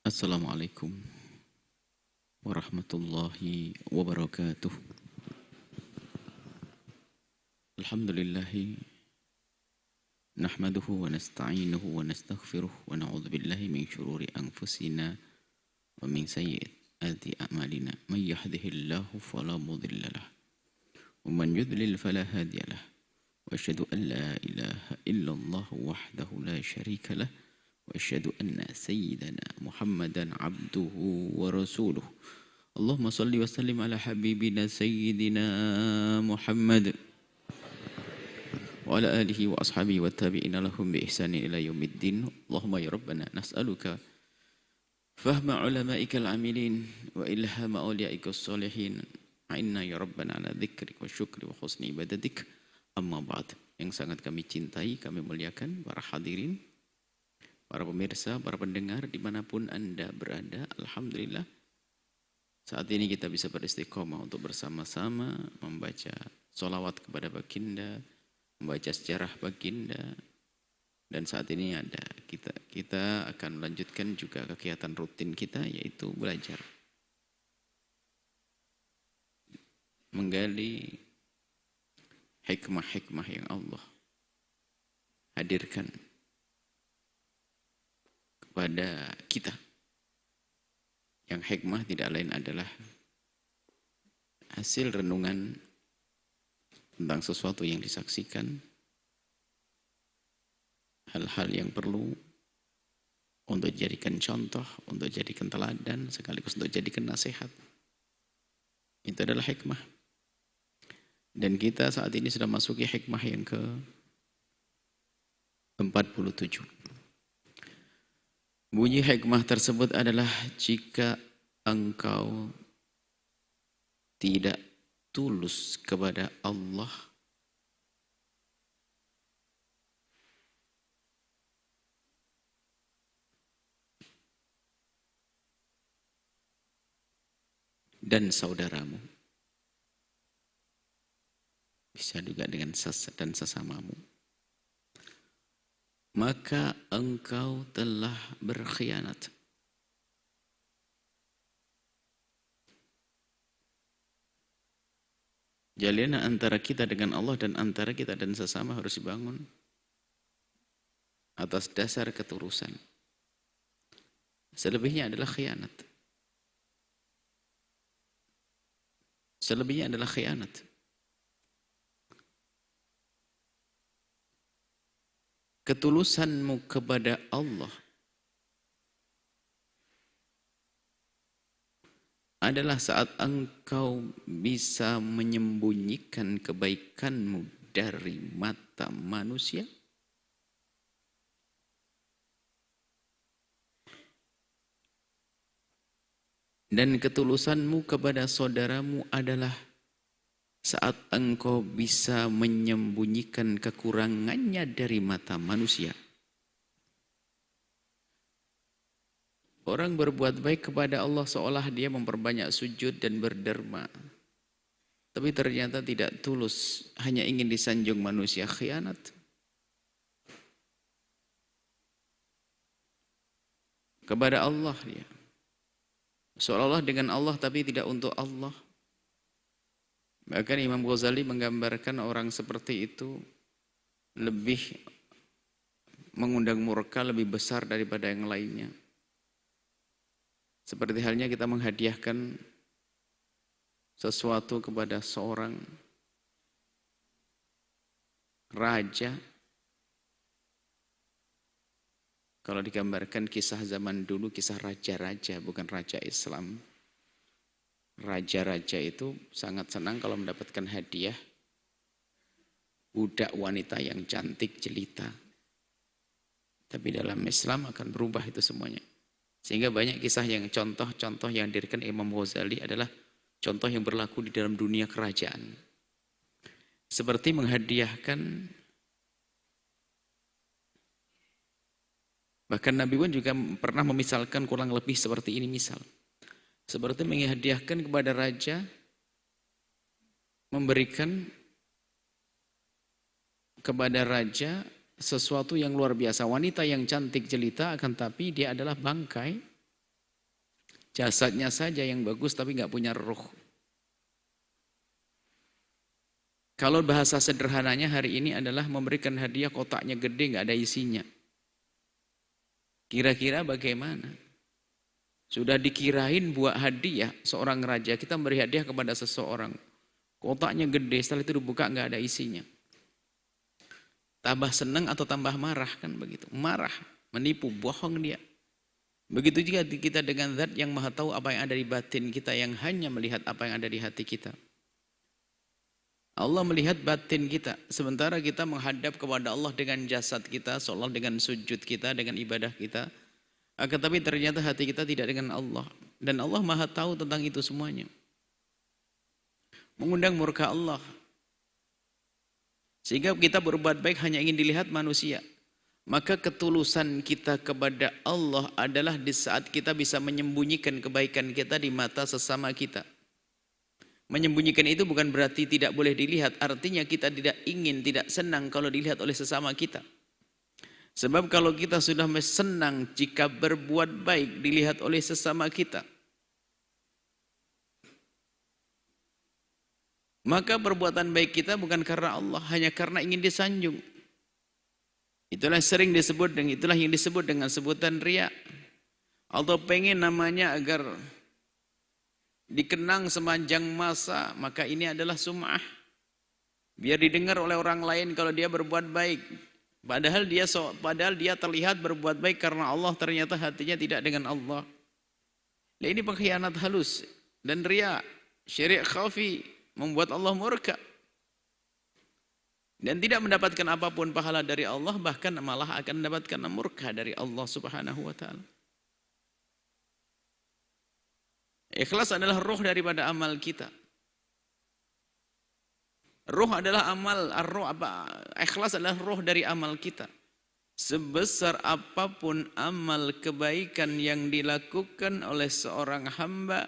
Assalamualaikum warahmatullahi wabarakatuh. Alhamdulillahi nahmaduhu wa nasta'inuhu wa nastaghfiruh wa na'udzu billahi min syururi anfusina wa min sayyiati a'malina. May yahdihillahu fala mudilla lah wa man yudlil fala hadiya lah. Wa asyhadu an la ilaha illallah wahdahu la syarika lah wa asyhadu anna sayyidana Muhammadan abduhu wa rasuluh. Allahumma salli wa sallim ala habibina sayyidina Muhammad wa ala alihi wa ashabihi wa tabi'ina lahum bi ihsanin ila yaumiddin. Allahumma ya rabbana nas'aluka fahma ulama'ikal amilin wa ilhama awliya'ikas salihin. A'inna ya rabbana ala dzikrik wa syukri wa husni ibadatik. Amma ba'd. Yang sangat kami cintai, kami muliakan para hadirin, para pemirsa, para pendengar dimanapun Anda berada. Alhamdulillah saat ini kita bisa beristiqomah untuk bersama-sama membaca sholawat kepada baginda, membaca sejarah baginda. Dan saat ini kita akan melanjutkan juga kegiatan rutin kita, yaitu belajar, menggali hikmah-hikmah yang Allah hadirkan kepada kita. Yang hikmah tidak lain adalah hasil renungan tentang sesuatu yang disaksikan, hal-hal yang perlu untuk dijadikan contoh, untuk dijadikan teladan, sekaligus untuk dijadikan nasihat. Itu adalah hikmah. Dan kita saat ini sudah masuki hikmah yang ke-47. Bunyi hikmah tersebut adalah jika engkau tidak tulus kepada Allah, dan saudaramu, bisa juga dengan dan sesamamu, maka engkau telah berkhianat. Jalinan antara kita dengan Allah dan antara kita dan sesama harus dibangun atas dasar ketulusan. Selebihnya adalah khianat. Selebihnya adalah khianat. Ketulusanmu kepada Allah adalah saat engkau bisa menyembunyikan kebaikanmu dari mata manusia, dan ketulusanmu kepada saudaramu adalah saat engkau bisa menyembunyikan kekurangannya dari mata manusia. Orang berbuat baik kepada Allah seolah dia memperbanyak sujud dan berderma, tapi ternyata tidak tulus, hanya ingin disanjung manusia, khianat. Kepada Allah dia, seolah-olah dengan Allah tapi tidak untuk Allah. Bahkan Imam Ghazali menggambarkan orang seperti itu lebih mengundang murka lebih besar daripada yang lainnya. Seperti halnya kita menghadiahkan sesuatu kepada seorang raja. Kalau digambarkan kisah zaman dulu, kisah raja-raja, bukan raja Islam. Raja-raja itu sangat senang kalau mendapatkan hadiah budak wanita yang cantik jelita. Tapi dalam Islam akan berubah itu semuanya. Sehingga banyak kisah yang contoh-contoh yang diberikan Imam Ghazali adalah contoh yang berlaku di dalam dunia kerajaan. Seperti menghadiahkan, bahkan Nabi pun juga pernah memisalkan kurang lebih seperti ini misal. Seperti menghadiahkan kepada raja, memberikan kepada raja sesuatu yang luar biasa. Wanita yang cantik jelita, akan tapi dia adalah bangkai Jasadnya saja yang bagus tapi nggak punya ruh. Kalau bahasa sederhananya hari ini adalah memberikan hadiah kotaknya gede nggak ada isinya. Kira-kira bagaimana? Sudah dikirain buat hadiah seorang raja, kita memberi hadiah kepada seseorang. Kotaknya gede, setelah itu dibuka nggak ada isinya. Tambah senang atau tambah marah kan begitu? Marah, menipu, bohong dia. Begitu juga kita dengan zat yang maha tahu apa yang ada di batin kita, yang hanya melihat apa yang ada di hati kita. Allah melihat batin kita, sementara kita menghadap kepada Allah dengan jasad kita, seolah dengan sujud kita, dengan ibadah kita. Akan tapi ternyata hati kita tidak dengan Allah. Dan Allah maha tahu tentang itu semuanya. Mengundang murka Allah. Sehingga kita berbuat baik hanya ingin dilihat manusia. Maka ketulusan kita kepada Allah adalah di saat kita bisa menyembunyikan kebaikan kita di mata sesama kita. Menyembunyikan itu bukan berarti tidak boleh dilihat, artinya kita tidak ingin, tidak senang kalau dilihat oleh sesama kita. Sebab kalau kita sudah senang jika berbuat baik dilihat oleh sesama kita, maka perbuatan baik kita bukan karena Allah, hanya karena ingin disanjung. Itulah sering disebut dengan, itulah yang disebut dengan sebutan riya. Allah pengen namanya agar dikenang sepanjang masa, maka ini adalah sum'ah. Biar didengar oleh orang lain kalau dia berbuat baik. Padahal dia terlihat berbuat baik karena Allah, ternyata hatinya tidak dengan Allah. Nah, ini pengkhianat halus dan riya, syirik khafi, membuat Allah murka. Dan tidak mendapatkan apapun pahala dari Allah, bahkan malah akan mendapatkan murka dari Allah Subhanahu wa taala. Ikhlas adalah ruh daripada amal kita. Ruh adalah amal, ikhlas adalah ruh dari amal kita. Sebesar apapun amal kebaikan yang dilakukan oleh seorang hamba,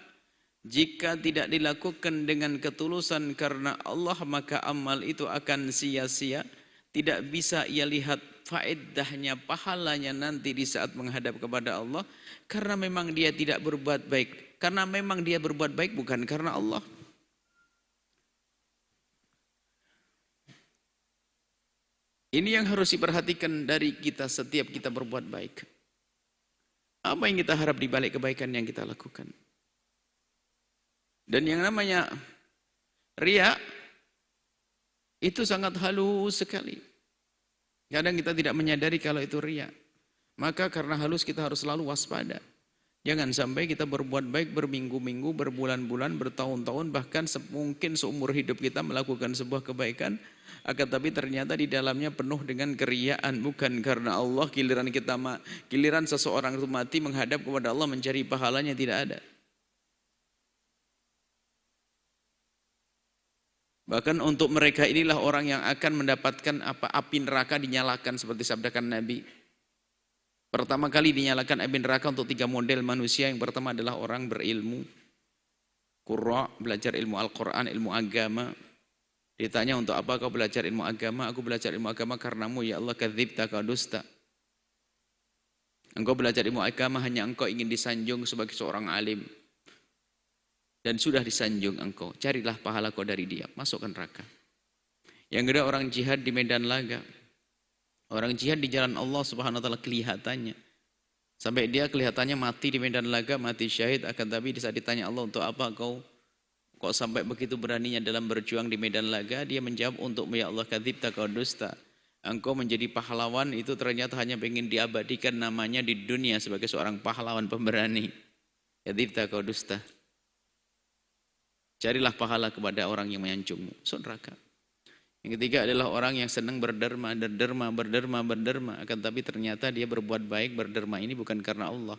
jika tidak dilakukan dengan ketulusan karena Allah, maka amal itu akan sia-sia. Tidak bisa ia lihat faedahnya, pahalanya nanti di saat menghadap kepada Allah. Karena memang dia tidak berbuat baik. Karena memang dia berbuat baik bukan karena Allah. Ini yang harus diperhatikan dari kita setiap kita berbuat baik. Apa yang kita harap di balik kebaikan yang kita lakukan? Dan yang namanya riya itu sangat halus sekali. Kadang kita tidak menyadari kalau itu riya. Maka karena halus kita harus selalu waspada. Jangan sampai kita berbuat baik berminggu-minggu, berbulan-bulan, bertahun-tahun, bahkan mungkin seumur hidup kita melakukan sebuah kebaikan, akan tapi ternyata di dalamnya penuh dengan keriyaan, bukan karena Allah. Giliran seseorang itu mati menghadap kepada Allah mencari pahalanya, tidak ada. Bahkan untuk mereka inilah orang yang akan mendapatkan api neraka dinyalakan seperti sabdakan Nabi. Pertama kali dinyalakan api neraka untuk 3 model manusia. Yang pertama adalah orang berilmu, qurra, belajar ilmu Al-Quran, ilmu agama. Ditanya, untuk apa kau belajar ilmu agama? Aku belajar ilmu agama karenamu ya Allah, kadzibta, kau dusta. Engkau belajar ilmu agama hanya engkau ingin disanjung sebagai seorang alim. Dan sudah disanjung engkau, carilah pahala kau dari dia, masukkan neraka. Yang kedua, orang jihad di medan laga. Orang jihad di jalan Allah Subhanahu wa taala kelihatannya. Sampai dia kelihatannya mati di medan laga, mati syahid, akan tapi saat ditanya Allah, untuk apa kau kok sampai begitu beraninya dalam berjuang di medan laga? Dia menjawab, untuk ya Allah, kadzibta, kau dusta. Engkau menjadi pahlawan itu ternyata hanya ingin diabadikan namanya di dunia sebagai seorang pahlawan pemberani. Kadzibta, kau dusta. Carilah pahala kepada orang yang menyanjungmu, masuk neraka. Yang ketiga adalah orang yang senang berderma, akan tapi ternyata dia berbuat baik, berderma ini bukan karena Allah.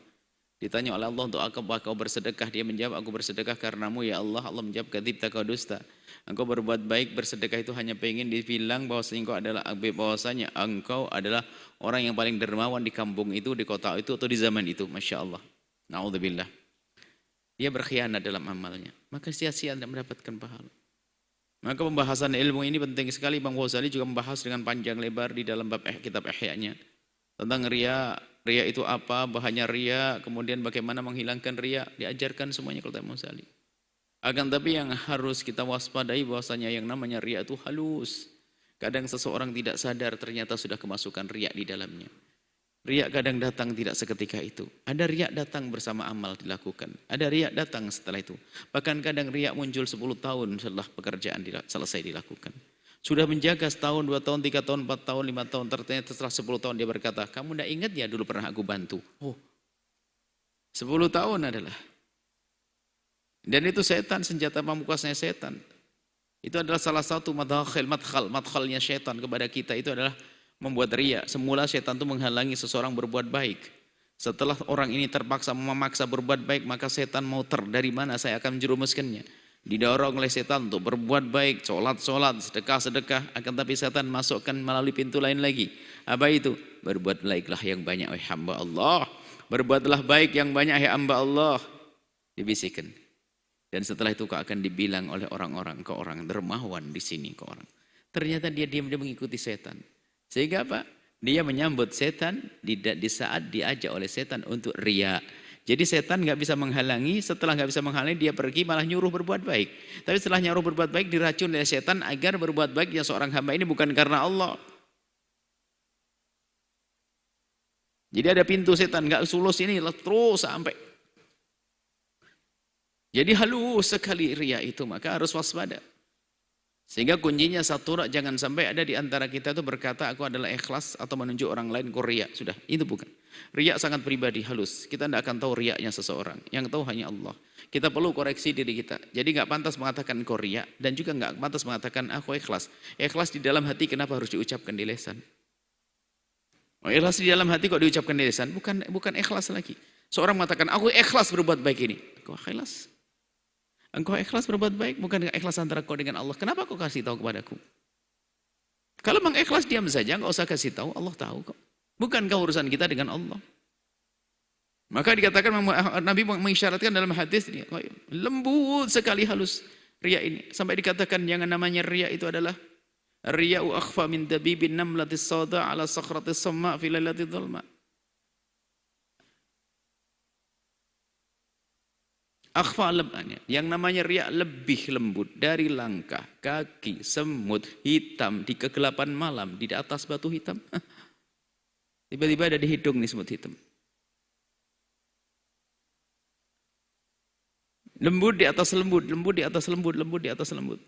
Ditanya oleh Allah, untuk apa kau bersedekah? Dia menjawab, aku bersedekah karenamu ya Allah. Allah menjawab, kadzibta, kau dusta. Engkau berbuat baik, bersedekah itu hanya pengen dibilang bahwasanya engkau adalah orang yang paling dermawan di kampung itu, di kota itu, atau di zaman itu. Masya Allah. Na'udzubillah. Dia berkhianat dalam amalnya, maka sia-sia tidak mendapatkan pahala. Maka pembahasan ilmu ini penting sekali. Imam Ghazali juga membahas dengan panjang lebar di dalam bab kitab Ihya-nya tentang riya, Riya itu apa, bahaya riya, kemudian bagaimana menghilangkan riya, diajarkan semuanya kalau Imam Ghazali. Akan tapi yang harus kita waspadai bahwasanya yang namanya riya itu halus. Kadang seseorang tidak sadar ternyata sudah kemasukan riya di dalamnya. Riya kadang datang tidak seketika itu. Ada riya datang bersama amal dilakukan. Ada riya datang setelah itu. Bahkan kadang riya muncul 10 tahun setelah pekerjaan selesai dilakukan. Sudah menjaga setahun, 2 tahun, 3 tahun, 4 tahun, 5 tahun. Ternyata setelah 10 tahun dia berkata, kamu tidak ingat ya dulu pernah aku bantu. Oh, 10 tahun adalah. Dan itu setan, senjata pamukasnya setan. Itu adalah salah satu madkhalnya setan kepada kita. Itu adalah membuat riya. Semula setan itu menghalangi seseorang berbuat baik. Setelah orang ini terpaksa memaksa berbuat baik, maka setan mau dari mana saya akan menjerumuskannya. Didorong oleh setan untuk berbuat baik, sholat, sedekah. Akan tapi setan masukkan melalui pintu lain lagi. Apa itu? Berbuat baiklah yang banyak, wahai hamba Allah. Berbuatlah baik yang banyak, wahai hamba Allah. Dibisikkan. Dan setelah itu kau akan dibilang oleh orang-orang, ke orang dermawan di sini ke orang. Ternyata dia diam, dia mengikuti setan. Sehingga apa? Dia menyambut setan di saat diajak oleh setan untuk riya. Jadi setan nggak bisa menghalangi, setelah nggak bisa menghalangi dia pergi malah nyuruh berbuat baik. Tapi setelah nyuruh berbuat baik diracun oleh setan agar berbuat baik ya seorang hamba ini bukan karena Allah. Jadi ada pintu setan nggak sulus ini terus sampai. Jadi halus sekali riya itu, maka harus waspada. Sehingga kuncinya satu, jangan sampai ada di antara kita itu berkata aku adalah ikhlas atau menunjuk orang lain kok riya. Sudah, itu bukan. Riya sangat pribadi, halus. Kita tidak akan tahu riyanya seseorang. Yang tahu hanya Allah. Kita perlu koreksi diri kita. Jadi nggak pantas mengatakan kok riya dan juga nggak pantas mengatakan aku ikhlas. Ikhlas di dalam hati kenapa harus diucapkan di lisan? Oh, ikhlas di dalam hati kok diucapkan di lisan? Bukan ikhlas lagi. Seorang mengatakan aku ikhlas berbuat baik ini. Kok ikhlas? Engkau ikhlas berbuat baik, bukan ikhlas antara kau dengan Allah. Kenapa kau kasih tahu kepadaku? Kalau memang ikhlas diam saja, enggak usah kasih tahu, Allah tahu kok. Bukankah urusan kita dengan Allah? Maka dikatakan Nabi mengisyaratkan dalam hadis ini, lembut sekali halus riya ini. Sampai dikatakan yang namanya riya itu adalah riya'u akhfa min dabibin namlatis sauda ala sakhratis samma fi lailatil dhulma. Akhfa lebanya, yang namanya riya lebih lembut dari langkah kaki semut hitam di kegelapan malam di atas batu hitam. Tiba-tiba ada di hidung nih semut hitam. Lembut di atas lembut, lembut di atas lembut, lembut di atas lembut.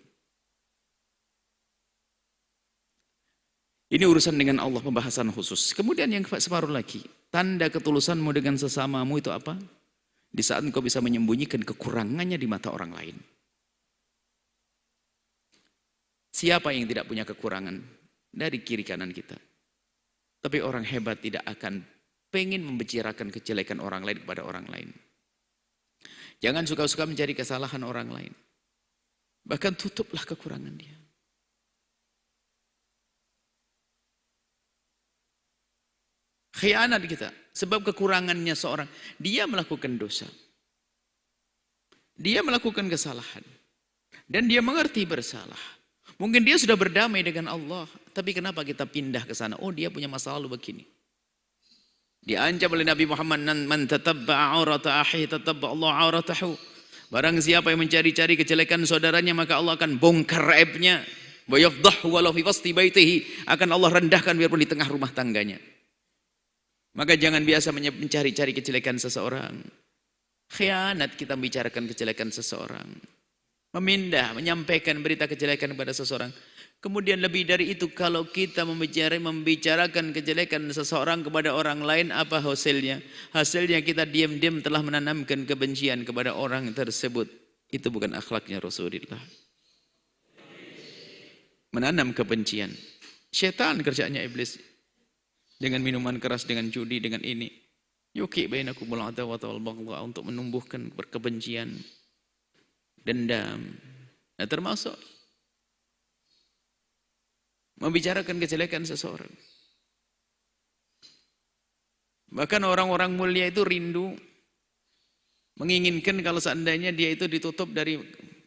Ini urusan dengan Allah, pembahasan khusus. Kemudian yang separuh lagi, tanda ketulusanmu dengan sesamamu itu apa? Di saat engkau bisa menyembunyikan kekurangannya di mata orang lain. Siapa yang tidak punya kekurangan? Dari kiri kanan kita. Tapi orang hebat tidak akan pengen membicarakan kejelekan orang lain kepada orang lain. Jangan suka-suka mencari kesalahan orang lain. Bahkan tutuplah kekurangan dia. Khianat kita. Sebab kekurangannya seorang. Dia melakukan dosa. Dia melakukan kesalahan. Dan dia mengerti bersalah. Mungkin dia sudah berdamai dengan Allah. Tapi kenapa kita pindah ke sana? Oh, dia punya masa lalu begini. Diancam oleh Nabi Muhammad, man tatabba'a aurata akhihi tatabba'a Allah auratahu. Barang siapa yang mencari-cari kejelekan saudaranya, maka Allah akan bongkar aibnya. Wa yafdahu walau fi wasti baitihi. Akan Allah rendahkan biarpun di tengah rumah tangganya. Maka jangan biasa mencari-cari kejelekan seseorang. Khianat kita membicarakan kejelekan seseorang. Memindah, menyampaikan berita kejelekan kepada seseorang. Kemudian lebih dari itu, kalau kita membicarakan kejelekan seseorang kepada orang lain, apa hasilnya? Hasilnya kita diam-diam telah menanamkan kebencian kepada orang tersebut. Itu bukan akhlaknya Rasulullah. Menanam kebencian. Syaitan kerjanya iblis. Dengan minuman keras, dengan judi, dengan ini. Yuki bainakumul adawata wal baghdha, untuk menumbuhkan kebencian, dendam. Nah, termasuk membicarakan kejelekan seseorang. Bahkan orang-orang mulia itu rindu, menginginkan kalau seandainya dia itu ditutup dari,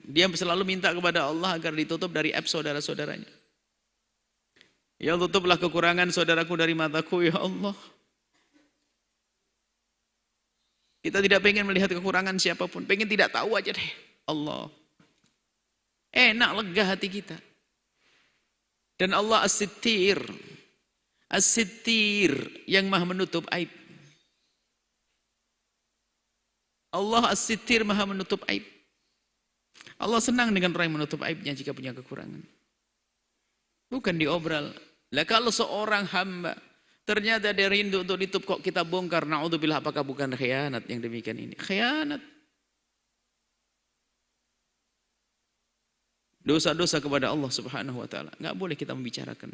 dia selalu minta kepada Allah agar ditutup dari aib saudara-saudaranya. Ya, tutuplah kekurangan saudaraku dari mataku, ya Allah. Kita tidak pengen melihat kekurangan siapapun. Pengen tidak tahu aja deh. Allah. Enak, lega hati kita. Dan Allah as-sittir. As-sittir yang maha menutup aib. Allah as-sittir maha menutup aib. Allah senang dengan orang yang menutup aibnya jika punya kekurangan. Bukan diobral. Lah kalau seorang hamba ternyata dia rindu untuk ditutup kok kita bongkar, naudzubillah, apakah bukan khianat yang demikian ini? Khianat. Dosa-dosa kepada Allah Subhanahu wa taala. Enggak boleh kita membicarakan.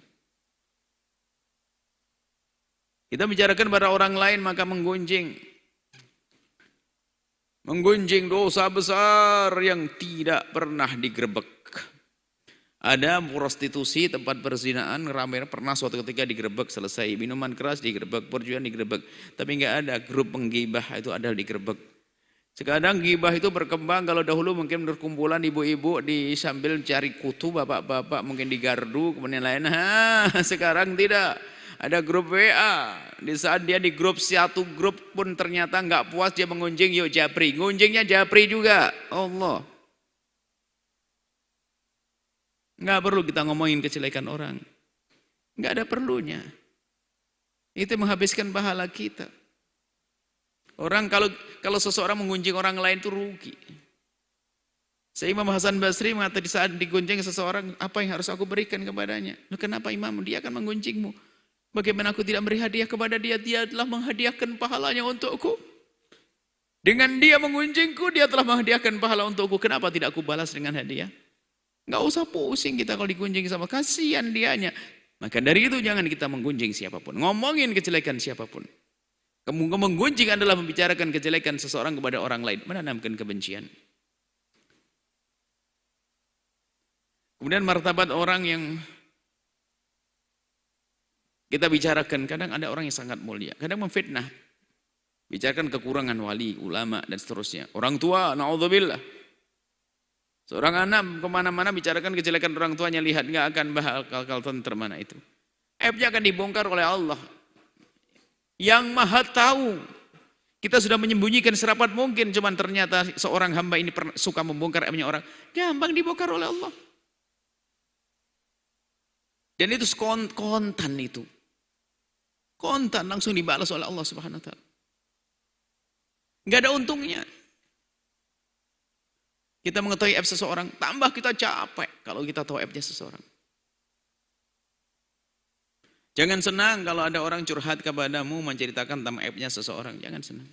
Kita bicarakan pada orang lain maka menggunjing dosa besar yang tidak pernah digerebek. Ada prostitusi, tempat perzinaan, ramai, pernah suatu ketika digerebek, selesai. Minuman keras digerebek, perjudian digerebek. Tapi enggak ada grup penggibah itu ada digerebek. Sekarang gibah itu berkembang. Kalau dahulu mungkin berkumpulan ibu-ibu di sambil cari kutu, bapak-bapak mungkin di gardu, kemudian lain. Sekarang tidak. Ada grup WA. Di saat dia di grup, satu grup pun ternyata enggak puas, dia mengunjing, yuk japri. Ngunjingnya japri juga. Allah. Enggak perlu kita ngomongin kejelekan orang. Enggak ada perlunya. Itu menghabiskan pahala kita. Orang kalau seseorang mengunjing orang lain itu rugi. Imam Hasan Basri mengatakan di saat digunjing seseorang, apa yang harus aku berikan kepadanya? Kenapa Imam? Dia akan menggunjingmu. Bagaimana aku tidak beri hadiah kepada dia? Dia telah menghadiahkan pahalanya untukku. Dengan dia mengunjingku, dia telah menghadiahkan pahala untukku. Kenapa tidak aku balas dengan hadiah? Enggak usah pusing kita kalau digunjing sama, kasihan dianya. Maka dari itu jangan kita menggunjing siapapun. Ngomongin kejelekan siapapun. Menggunjing adalah membicarakan kejelekan seseorang kepada orang lain, menanamkan kebencian. Kemudian martabat orang yang kita bicarakan, kadang ada orang yang sangat mulia, kadang memfitnah. Bicarakan kekurangan wali, ulama, dan seterusnya. Orang tua, na'udzubillah. Seorang anak kemana-mana bicarakan kejelekan orang tuanya, lihat nggak akan bakal tentrem mana itu. Aibnya akan dibongkar oleh Allah. Yang maha tahu. Kita sudah menyembunyikan serapat mungkin, cuman ternyata seorang hamba ini suka membongkar aibnya orang. Gampang dibongkar oleh Allah. Dan itu kontan itu. Kontan langsung dibalas oleh Allah Subhanahu wa taala. Enggak ada untungnya. Kita mengetahui aib seseorang, tambah kita capek kalau kita tahu aibnya seseorang. Jangan senang kalau ada orang curhat kepadamu menceritakan tentang aibnya seseorang. Jangan senang.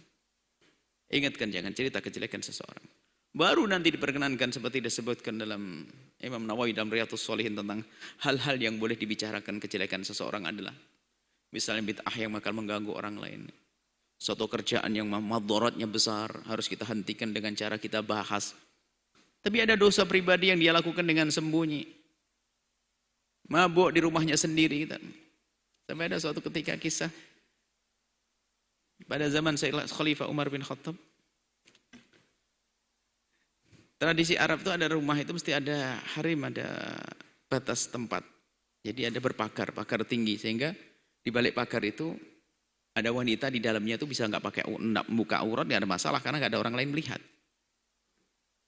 Ingatkan, jangan cerita kejelekan seseorang. Baru nanti diperkenankan seperti disebutkan dalam Imam Nawawi dalam Riyadhus Shalihin tentang hal-hal yang boleh dibicarakan kejelekan seseorang adalah misalnya bid'ah yang bakal mengganggu orang lain. Suatu kerjaan yang madharatnya besar harus kita hentikan dengan cara kita bahas. Tapi ada dosa pribadi yang dia lakukan dengan sembunyi. Mabuk di rumahnya sendiri. Sampai ada suatu ketika kisah pada zaman Khalifah Umar bin Khattab. Tradisi Arab itu ada rumah itu mesti ada harim, ada batas tempat. Jadi ada berpagar, pagar tinggi sehingga di balik pagar itu ada wanita di dalamnya itu bisa nggak pakai buka aurat, nggak ada masalah karena nggak ada orang lain melihat.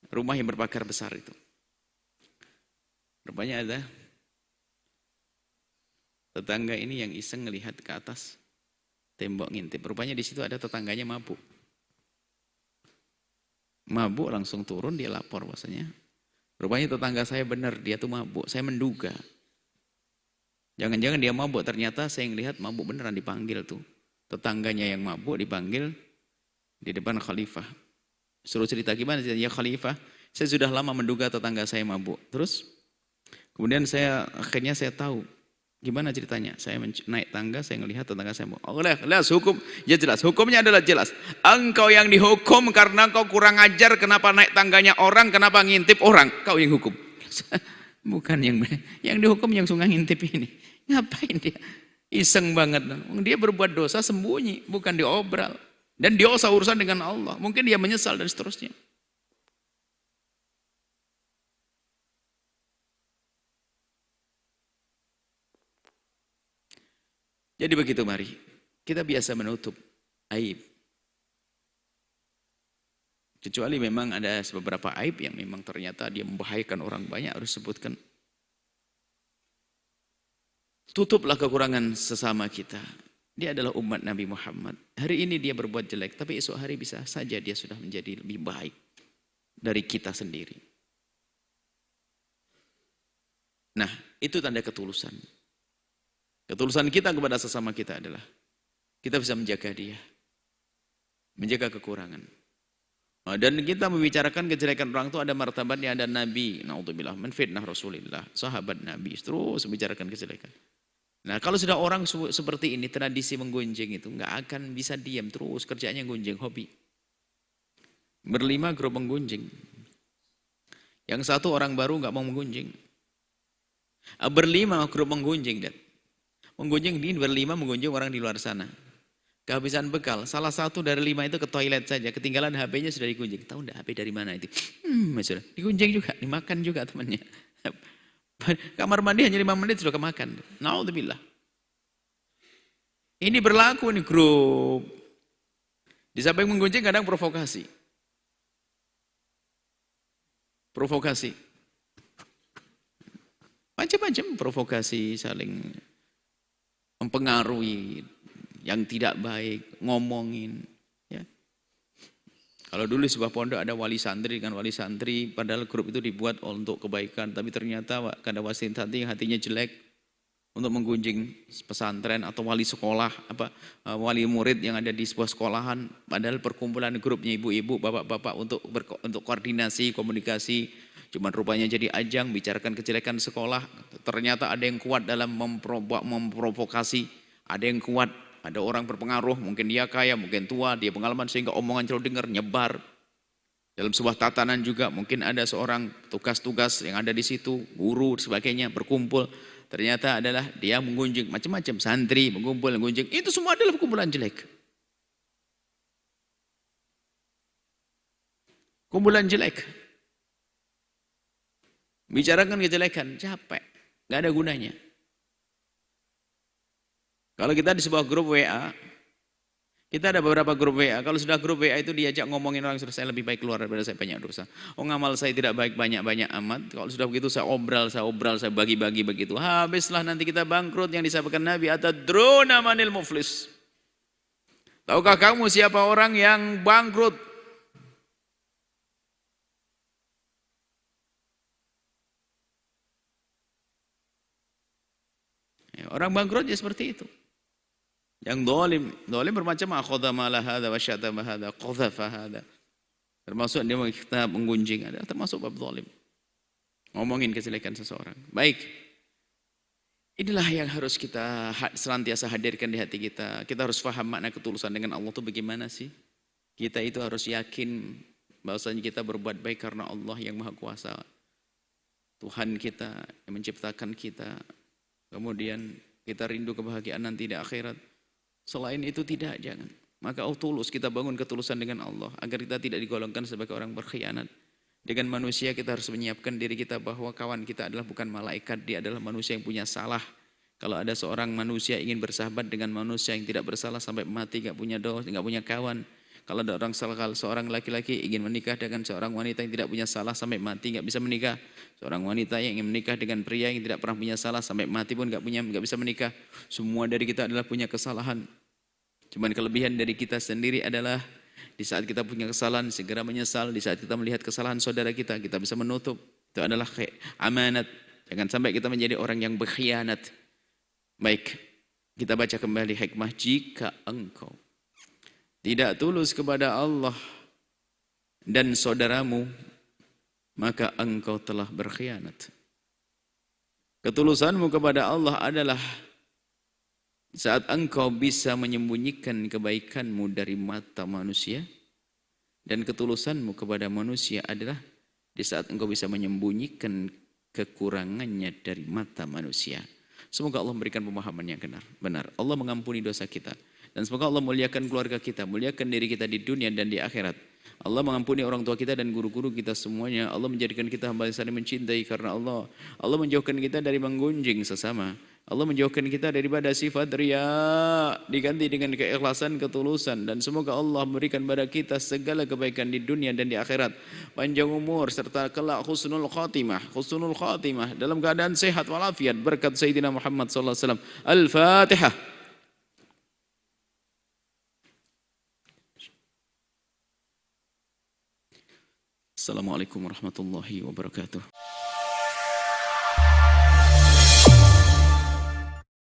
Rumah yang berpagar besar itu. Rupanya ada tetangga ini yang iseng ngelihat ke atas tembok ngintip. Rupanya di situ ada tetangganya mabuk. Mabuk langsung turun, dia lapor bahwasanya rupanya tetangga saya benar, dia tuh mabuk. Saya menduga. Jangan-jangan dia mabuk, ternyata saya ngelihat mabuk beneran, dipanggil tuh. Tetangganya yang mabuk dipanggil di depan khalifah. Suruh cerita gimana? Ya khalifah, saya sudah lama menduga tetangga saya mabuk. Terus kemudian akhirnya saya tahu. Gimana ceritanya? Saya naik tangga, saya melihat tetangga saya mabuk. Oh, jelas hukum, ya jelas. Hukumnya adalah jelas. Engkau yang dihukum karena kau kurang ajar, kenapa naik tangganya orang, kenapa ngintip orang? Kau yang hukum. Bukan yang dihukum yang sungai ngintip ini. Ngapain dia? Iseng banget. Dia berbuat dosa sembunyi, bukan diobral. Dan dia usah urusan dengan Allah. Mungkin dia menyesal dan seterusnya. Jadi begitu, mari kita biasa menutup aib. Kecuali memang ada beberapa aib yang memang ternyata dia membahayakan orang banyak, harus sebutkan. Tutuplah kekurangan sesama kita. Dia adalah umat Nabi Muhammad. Hari ini dia berbuat jelek, tapi esok hari bisa saja dia sudah menjadi lebih baik dari kita sendiri. Nah, itu tanda ketulusan. Ketulusan kita kepada sesama kita adalah kita bisa menjaga dia, menjaga kekurangan. Dan kita membicarakan kejelekan orang itu ada martabatnya, ada Nabi, naudzubillah, menfitnah Rasulullah, sahabat Nabi, terus membicarakan kejelekan. Nah, kalau sudah orang seperti ini, tradisi menggunjing itu nggak akan bisa diam, terus kerjanya gunjing, hobi. Berlima grup menggunjing. Yang satu orang baru nggak mau menggunjing. Berlima grup menggunjing, dan menggunjing ini berlima menggunjing orang di luar sana. Kehabisan bekal, salah satu dari 5 itu ke toilet saja, ketinggalan HP-nya sudah digunjing. Tahu enggak HP dari mana itu? Sudah digunjing juga, dimakan juga temannya. Kamar mandi hanya 5 menit sudah kemakan. Naudzubillah. Ini berlaku nih grup. Di samping menggunjing kadang provokasi. Provokasi. Macam-macam provokasi, saling mempengaruhi yang tidak baik, ngomongin. Ya. Kalau dulu sebuah pondok ada wali santri dengan wali santri, padahal grup itu dibuat untuk kebaikan, tapi ternyata ada wali santri yang hatinya jelek untuk menggunjing pesantren atau wali sekolah, wali murid yang ada di sebuah sekolahan, padahal perkumpulan grupnya ibu-ibu, bapak-bapak untuk koordinasi, komunikasi, cuman rupanya jadi ajang bicarakan kejelekan sekolah. Ternyata ada yang kuat dalam memprovokasi, ada yang kuat. Ada orang berpengaruh, mungkin dia kaya, mungkin tua, dia pengalaman sehingga omongan selalu dengar, nyebar. Dalam sebuah tatanan juga mungkin ada seorang tugas-tugas yang ada di situ, guru, sebagainya, berkumpul. Ternyata adalah dia menggunjing macam-macam, santri, menggunjing. Itu semua adalah kumpulan jelek. Kumpulan jelek. Bicarakan kejelekan, capek, gak ada gunanya. Kalau kita di sebuah grup WA, kita ada beberapa grup WA. Kalau sudah grup WA itu diajak ngomongin orang, sudah saya lebih baik keluar daripada saya banyak dosa. Oh, ngamal saya tidak baik banyak-banyak amat. Kalau sudah begitu saya obral, saya bagi-bagi begitu. Habislah nanti kita bangkrut yang disampaikan Nabi, atadruna manil muflis. Tahukah kamu siapa orang yang bangkrut? Orang bangkrut ya seperti itu. Yang dolim bermacam akhadha mala hadza wa syatama hadza qadhafa hadza. Termasuk dia kita menggunjing, ada termasuk bab dolim. Ngomongin kejelekan seseorang. Baik. Inilah yang harus kita senantiasa hadirkan di hati kita. Kita harus paham makna ketulusan dengan Allah itu bagaimana sih? Kita itu harus yakin bahwasanya kita berbuat baik karena Allah yang Maha Kuasa. Tuhan kita yang menciptakan kita. Kemudian kita rindu kebahagiaan nanti di akhirat. Selain itu tidak, jangan. Maka tulus kita bangun ketulusan dengan Allah agar kita tidak digolongkan sebagai orang berkhianat. Dengan manusia kita harus menyiapkan diri kita bahwa kawan kita adalah bukan malaikat, dia adalah manusia yang punya salah. Kalau ada seorang manusia ingin bersahabat dengan manusia yang tidak bersalah sampai mati, gak punya dosa, gak punya kawan. Kalau ada seorang laki-laki ingin menikah dengan seorang wanita yang tidak punya salah sampai mati, gak bisa menikah. Seorang wanita yang ingin menikah dengan pria yang tidak pernah punya salah sampai mati pun gak bisa menikah. Semua dari kita adalah punya kesalahan. Cuman kelebihan dari kita sendiri adalah di saat kita punya kesalahan segera menyesal. Di saat kita melihat kesalahan saudara kita bisa menutup. Itu adalah amanat. Jangan sampai kita menjadi orang yang berkhianat. Baik, kita baca kembali hikmah. Jika engkau tidak tulus kepada Allah dan saudaramu, maka engkau telah berkhianat. Ketulusanmu kepada Allah adalah saat engkau bisa menyembunyikan kebaikanmu dari mata manusia, dan ketulusanmu kepada manusia adalah di saat engkau bisa menyembunyikan kekurangannya dari mata manusia. Semoga Allah memberikan pemahaman yang benar. Allah mengampuni dosa kita. Dan semoga Allah muliakan keluarga kita, muliakan diri kita di dunia dan di akhirat. Allah mengampuni orang tua kita dan guru-guru kita semuanya. Allah menjadikan kita hamba yang saling mencintai karena Allah. Allah menjauhkan kita dari menggunjing sesama. Allah menjauhkan kita daripada sifat riya, diganti dengan keikhlasan, ketulusan, dan semoga Allah memberikan pada kita segala kebaikan di dunia dan di akhirat, panjang umur serta kelak husnul khatimah dalam keadaan sehat walafiat berkat Sayyidina Muhammad sallallahu alaihi wasallam. Al-Fatihah. Assalamualaikum warahmatullahi wabarakatuh.